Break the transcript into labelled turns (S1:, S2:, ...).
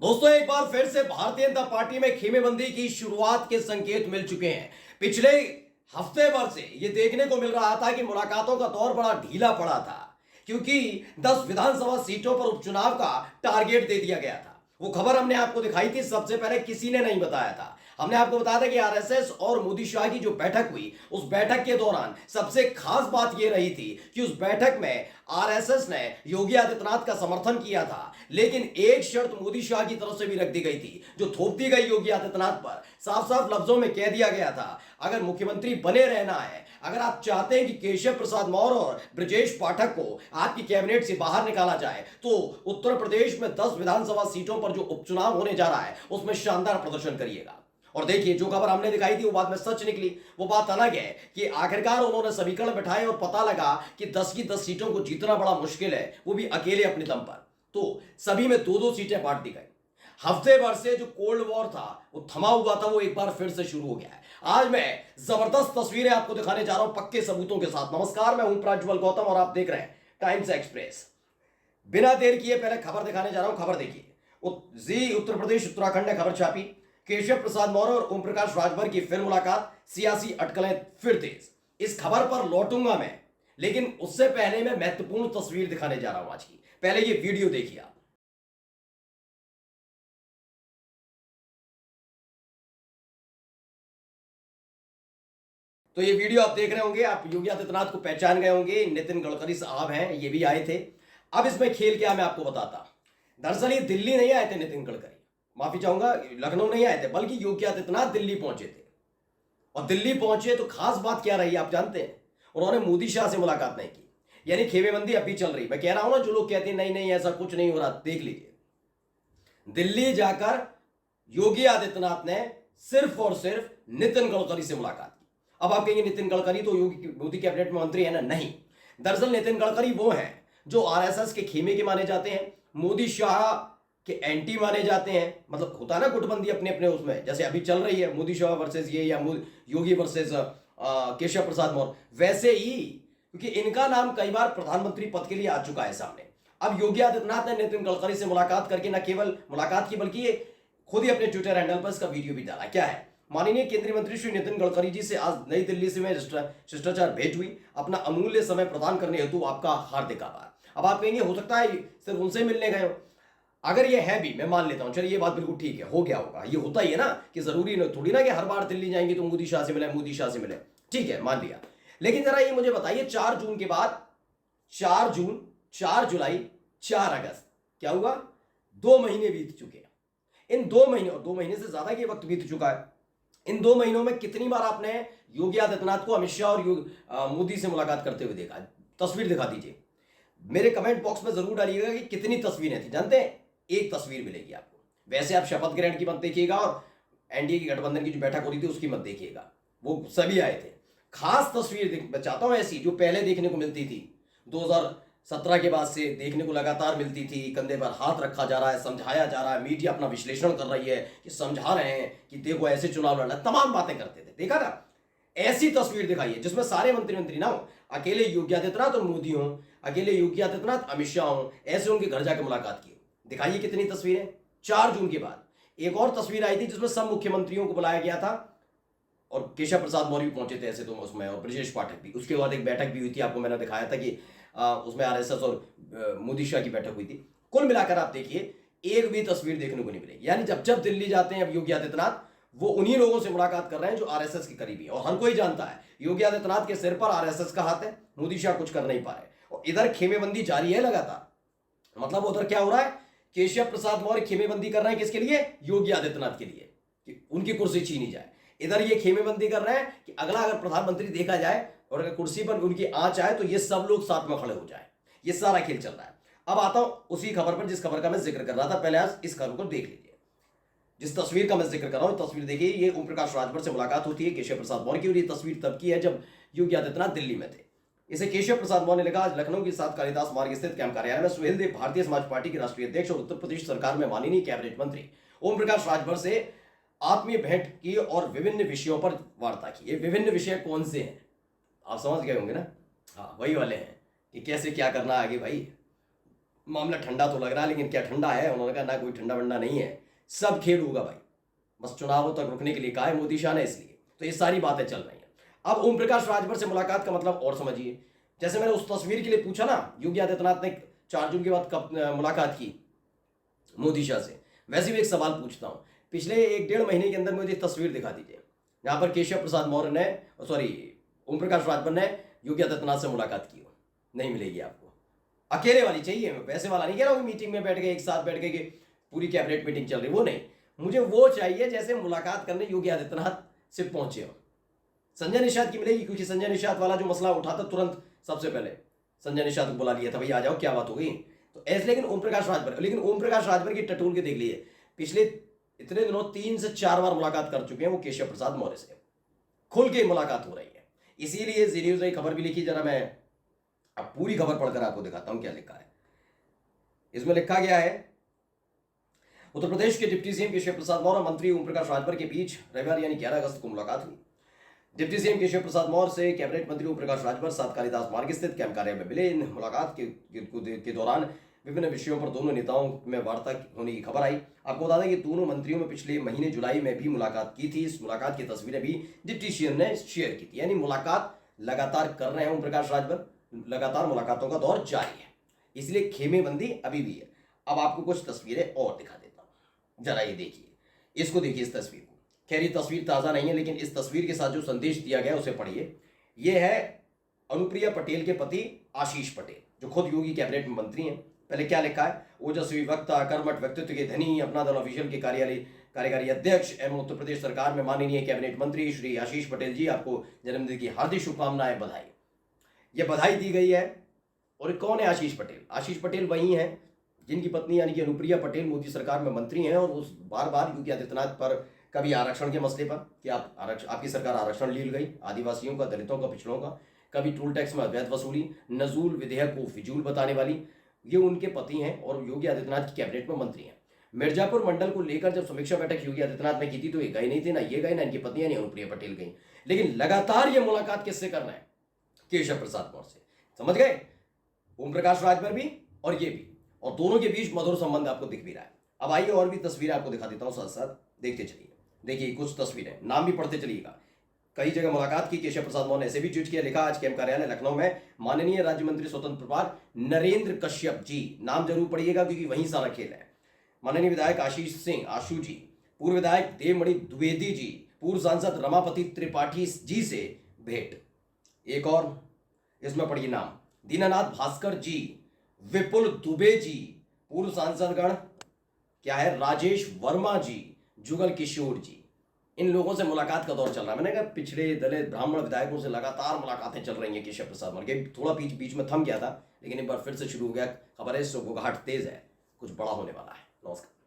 S1: दोस्तों, एक बार फिर से भारतीय जनता पार्टी में खेमेबंदी की शुरुआत के संकेत मिल चुके हैं। पिछले हफ्ते भर से यह देखने को मिल रहा था कि मुलाकातों का दौर बड़ा ढीला पड़ा था, क्योंकि 10 विधानसभा सीटों पर उपचुनाव का टारगेट दे दिया गया था। वो खबर हमने आपको दिखाई थी, सबसे पहले किसी ने नहीं बताया था। हमने आपको बताया था कि आरएसएस और मोदी शाह की जो बैठक हुई, उस बैठक के दौरान सबसे खास बात यह रही थी कि उस बैठक में आरएसएस ने योगी आदित्यनाथ का समर्थन किया था, लेकिन एक शर्त मोदी शाह की तरफ से भी रख दी गई थी, जो थोप दी गई योगी आदित्यनाथ पर। साफ साफ लफ्जों में कह दिया गया था, अगर मुख्यमंत्री बने रहना है, अगर आप चाहते हैं कि केशव प्रसाद मौर्य और ब्रजेश पाठक को आपकी कैबिनेट से बाहर निकाला जाए, तो उत्तर प्रदेश में 10 विधानसभा सीटों पर जो उपचुनाव होने जा रहा है, उसमें शानदार प्रदर्शन करिएगा। और देखिए, जो खबर हमने दिखाई थी वो बात में सच निकली। वो बात अलग है कि आखिरकार उन्होंने समीकरण बैठाए और पता लगा कि 10 की 10 सीटों को जीतना बड़ा मुश्किल है, वो भी अकेले अपने दम पर। तो सभी में दो दो सीटें बांट दी गई। हफ्ते भर से जो कोल्ड वॉर था, वो थमा हुआ था, वो एक बार फिर से शुरू हो गया है। आज मैं जबरदस्त तस्वीरें आपको दिखाने जा रहा हूं पक्के सबूतों के साथ। नमस्कार, मैं हूं प्रज्वल गौतम और आप देख रहे हैं टाइम्स एक्सप्रेस। बिना देर किए पहले खबर दिखाने जा रहा हूं। खबर देखिए, जी उत्तर प्रदेश उत्तराखंड ने खबर छापी, केशव प्रसाद मौर्य और ओम प्रकाश राजभर की फिर मुलाकात, सियासी अटकलें फिर तेज। इस खबर पर लौटूंगा मैं, लेकिन उससे पहले मैं महत्वपूर्ण तस्वीर दिखाने जा रहा हूं आज की। पहले ये वीडियो देखिए आप। तो ये वीडियो आप देख रहे होंगे, आप योगी आदित्यनाथ को पहचान गए होंगे, नितिन गडकरी साहब हैं, ये भी आए थे। अब इसमें खेल क्या मैं आपको बताता। दरअसल ये दिल्ली नहीं आए थे नितिन गडकरी, माफी चाहूंगा, लखनऊ नहीं आए थे, बल्कि योगी आदित्यनाथ दिल्ली पहुंचे थे। और दिल्ली पहुंचे तो खास बात क्या रही आप जानते हैं? उन्होंने मोदी शाह से मुलाकात नहीं की। यानी खेमेबंदी अभी चल रही। मैं कह रहा हूं ना, जो लोग कहते हैं नहीं नहीं ऐसा कुछ नहीं हो रहा, देख लीजिए, दिल्ली जाकर योगी आदित्यनाथ ने सिर्फ और सिर्फ नितिन गडकरी से मुलाकात की। अब आप कहेंगे नितिन गडकरी तो योगी मोदी कैबिनेट में मंत्री है ना? नहीं, दरअसल नितिन गडकरी वो हैं जो आरएसएस के खेमे के माने जाते हैं, मोदी शाह के एंटी माने जाते हैं। मतलब होता है ना गुटबंदी अपने अपने उसमें, जैसे अभी चल रही है मोदी शाह वर्सेस ये, या योगी वर्सेस केशव प्रसाद मौर्य, वैसे ही, क्योंकि इनका नाम कई बार प्रधानमंत्री पद के लिए आ चुका है सामने। अब योगी आदित्यनाथ ने नितिन गडकरी से मुलाकात करके न केवल मुलाकात की, बल्कि ये खुद ही अपने ट्विटर हैंडल पर इसका वीडियो भी डाला। क्या है? माननीय केंद्रीय मंत्री श्री नितिन गडकरी जी से आज नई दिल्ली से मैं शिष्टाचार भेंट हुई। अपना अमूल्य समय प्रदान करने हेतु आपका हार्दिक आभार। अब आप कहेंगे हो सकता है सिर्फ उनसे मिलने गए हो। अगर ये है भी, मैं मान लेता हूं, चलिए ये बात बिल्कुल ठीक है, हो गया होगा, ये होता ही है ना, कि जरूरी नहीं थोड़ी ना कि हर बार दिल्ली जाएंगे तो मोदी शाह से मिले, मोदी शाह से मिले, ठीक है, मान लिया। लेकिन जरा ये मुझे बताइए, 4 जून के बाद 4 जून, 4 जुलाई, 4 अगस्त, क्या हुआ? 2 महीने बीत चुके हैं। इन 2 महीने, और 2 महीने से ज्यादा के वक्त बीत चुका है, इन 2 महीनों में कितनी बार आपने योगी आदित्यनाथ को अमित शाह और मोदी से मुलाकात करते हुए देखा? तस्वीर दिखा दीजिए, मेरे कमेंट बॉक्स में जरूर डालिएगा कि कितनी तस्वीरें थी। जानते हैं, एक तस्वीर मिलेगी आपको। वैसे आप शपथ ग्रहण की मत देखिएगा और एनडीए की गठबंधन की जो बैठक हो रही थी उसकी मत देखिएगा, वो सभी आए थे। खास तस्वीर मैं चाहता हूं ऐसी, जो पहले देखने को मिलती थी, 2017 के बाद से देखने को लगातार मिलती थी। कंधे पर हाथ रखा जा रहा है, समझाया जा रहा है, मीडिया अपना विश्लेषण कर रही है कि समझा रहे हैं कि देखो ऐसे चुनाव लड़ना, तमाम बातें करते थे, देखा था। ऐसी तस्वीर दिखाइए जिसमें सारे मंत्री ना हो, अकेले योगी आदित्यनाथ और मोदी हो, अकेले योगी आदित्यनाथ अमित शाह हो, ऐसे उनके घर जाकर मुलाकात की। दिखाइए कितनी तस्वीरें। 4 जून के बाद एक और तस्वीर आई थी जिसमें सब मुख्यमंत्रियों को बुलाया गया था और केशव प्रसाद मौर्य भी पहुंचे थे ऐसे तो उसमें, और ब्रजेश पाठक भी। उसके बाद एक बैठक भी हुई थी, आपको मैंने दिखाया था कि उसमें आरएसएस और मोदी शाह की बैठक हुई थी। कुल मिलाकर आप देखिए, एक भी तस्वीर देखने को नहीं मिलेगी। यानी जब जब दिल्ली जाते हैं अब योगी आदित्यनाथ, वो उन्हीं लोगों से मुलाकात कर रहे हैं जो आरएसएस के करीबी है। और हर कोई जानता है योगी आदित्यनाथ के सिर पर आरएसएस का हाथ है, मोदी शाह कुछ कर नहीं पा रहे। और इधर खेमेबंदी जारी है लगातार। मतलब उधर क्या हो रहा है, केशव प्रसाद मौर्य खेमेबंदी कर रहे हैं किसके लिए? योगी आदित्यनाथ के लिए, कि उनकी कुर्सी छीनी जाए। इधर ये खेमेबंदी कर रहे हैं कि अगला अगर प्रधानमंत्री देखा जाए और अगर कुर्सी पर उनकी आंच आए तो ये सब लोग साथ में खड़े हो जाए। ये सारा खेल चल रहा है। अब आता हूं उसी खबर पर जिस खबर का मैं जिक्र कर रहा था। पहले आज इस खबर को देख लीजिए, जिस तस्वीर का मैं जिक्र कर रहा हूं। तस्वीर देखिए, ये ओम प्रकाश राजभर से मुलाकात होती है केशव प्रसाद मौर्य की, और ये तस्वीर तब की है जब योगी आदित्यनाथ दिल्ली में थे। इसे केशव प्रसाद मौर्य ने लिखा, आज लखनऊ के साथ कालिदास मार्ग स्थित कैंप कार्यालय में सुहेल देव भारतीय समाज पार्टी के राष्ट्रीय अध्यक्ष और उत्तर प्रदेश सरकार में माननीय कैबिनेट मंत्री ओम प्रकाश राजभर से आत्मीय भेंट की और विभिन्न विषयों पर वार्ता की। ये विभिन्न विषय कौन से हैं आप समझ गए होंगे ना? हाँ, वही वाले हैं कि कैसे क्या करना आगे भाई। मामला ठंडा तो लग रहा है, लेकिन क्या ठंडा है? उन्होंने कहा ना, कोई ठंडा वंडा नहीं है, सब खेल होगा भाई, बस चुनावों तक रुकने के लिए कहा है मोदी शाह ने, इसलिए तो ये सारी बातें चल रही हैं। अब ओम प्रकाश राजभर से मुलाकात का मतलब और समझिए। जैसे मैंने उस तस्वीर के लिए पूछा ना, योगी आदित्यनाथ ने 4 जून के बाद कब मुलाकात की मोदी शाह से, वैसे भी एक सवाल पूछता हूं, पिछले 1-1.5 महीने के अंदर मुझे तस्वीर दिखा दीजिए जहां पर केशव प्रसाद मौर्य ने, सॉरी, ओम प्रकाश राजभर ने योगी आदित्यनाथ से मुलाकात की हो। नहीं मिलेगी आपको। अकेले वाली चाहिए, मैं पैसे वाला नहीं कह रहा हूँ, मीटिंग में बैठ गए, एक साथ बैठ गए कि पूरी कैबिनेट मीटिंग चल रही, वो नहीं। मुझे वो चाहिए जैसे मुलाकात करने योगी आदित्यनाथ से पहुंचे हो। संजय निषाद की मिलेगी, क्योंकि संजय निषाद वाला जो मसला उठा था, तुरंत सबसे पहले संजय निषाद को बुला लिया था, भाई आ जाओ, क्या बात हो गई, तो ऐसे। लेकिन ओम प्रकाश राजभर की टटोल के देख लिए, पिछले इतने दिनों 3 से 4 बार मुलाकात कर चुके हैं वो केशव प्रसाद मौर्य से, खुल के मुलाकात हो रही है। इसीलिए जी न्यूज ने खबर भी लिखी, जरा मैं अब पूरी खबर पढ़कर आपको दिखाता हूं क्या लिखा है। इसमें लिखा गया है, उत्तर प्रदेश के डिप्टी सीएम केशव प्रसाद मौर्य और मंत्री ओम प्रकाश राजभर के बीच रविवार यानी 11 अगस्त को मुलाकात हुई। डिप्टी सीएम केशव प्रसाद मौर्य से कैबिनेट मंत्री ओम प्रकाश राजभर 7 कालिदास मार्ग स्थित कैंप कार्यालय में मिले। इन मुलाकात के दौरान विभिन्न विषयों पर दोनों नेताओं में वार्ता होने की खबर आई। आपको बता दें कि दोनों मंत्रियों में पिछले महीने जुलाई में भी मुलाकात की थी। इस मुलाकात की तस्वीरें भी डिप्टी सीएम ने शेयर की थी। यानी मुलाकात लगातार कर रहे हैं ओम प्रकाश राजभर, लगातार मुलाकातों का दौर जारी है, इसलिए खेमेबंदी अभी भी है। अब आपको कुछ तस्वीरें और दिखा देता हूं, जरा ये देखिए, इसको देखिए, इस तस्वीर को। खैर ये तस्वीर ताज़ा नहीं है, लेकिन इस तस्वीर के साथ जो संदेश दिया गया उसे पढ़िए। यह है अनुप्रिया पटेल के पति आशीष पटेल, जो खुद योगी कैबिनेट में मंत्री हैं। पहले क्या लिखा है, ओजस्वी वक्ता, कर्मठ व्यक्तित्व के धनी, अपना दल ऑफिशियल के कार्यकारी अध्यक्ष एवं उत्तर प्रदेश सरकार में माननीय कैबिनेट मंत्री श्री आशीष पटेल जी, आपको जन्मदिन की हार्दिक शुभकामनाएं, बधाई। यह बधाई दी गई है। और कौन है आशीष पटेल? आशीष पटेल वही हैं जिनकी पत्नी यानी कि अनुप्रिया पटेल मोदी सरकार में मंत्री हैं, और उस बार बार योगी आदित्यनाथ पर, कभी आरक्षण के मसले पर कि आपकी सरकार आरक्षण लील गई, आदिवासियों का, दलितों का, पिछड़ों का, कभी टोल टैक्स में अवैध वसूली, नजूल विधेयक को फिजूल बताने वाली, ये उनके पति हैं और योगी आदित्यनाथ की कैबिनेट में मंत्री हैं। मिर्जापुर मंडल को लेकर जब समीक्षा बैठक योगी आदित्यनाथ ने की थी तो ये गए नहीं थे, ना ये गए, ना इनकी पत्नी यानी अनुप्रिया पटेल गई। लेकिन लगातार ये मुलाकात किससे कर रहे हैं? केशव प्रसाद मौर्य से। समझ गए? ओम प्रकाश राजभर भी और ये भी, और दोनों के बीच मधुर संबंध आपको दिख भी रहा है। अब आइए और भी तस्वीरें आपको दिखा देता हूं, साथ साथ देखते चलिए। देखिए कुछ तस्वीरें, नाम भी पढ़ते चलिएगा। कई जगह मुलाकात की केशव प्रसाद मौर्य ने, ऐसे भी ट्वीट किया, लिखा, आज कैंप कार्यालय लखनऊ में माननीय राज्य मंत्री स्वतंत्र प्रभार नरेंद्र कश्यप जी, नाम जरूर पढ़िएगा क्योंकि वहीं सारा खेल है, माननीय विधायक आशीष सिंह आशु जी, पूर्व विधायक देवमणि द्विवेदी जी, पूर्व सांसद रमापति त्रिपाठी जी से भेंट। एक और इसमें पढ़िए नाम, दीनानाथ भास्कर जी, विपुल दुबे जी, पूर्व सांसदगण क्या है, राजेश वर्मा जी, जुगल किशोर जी। इन लोगों से मुलाकात का दौर चल रहा है। मैंने कहा पिछड़े दलित ब्राह्मण विधायकों से लगातार मुलाकातें चल रही हैं केशव प्रसाद मौर्य। थोड़ा बीच में थम गया था, लेकिन एक बार फिर से शुरू हो गया। खबर है, सुगबुगाहट तेज है, कुछ बड़ा होने वाला है। नमस्कार।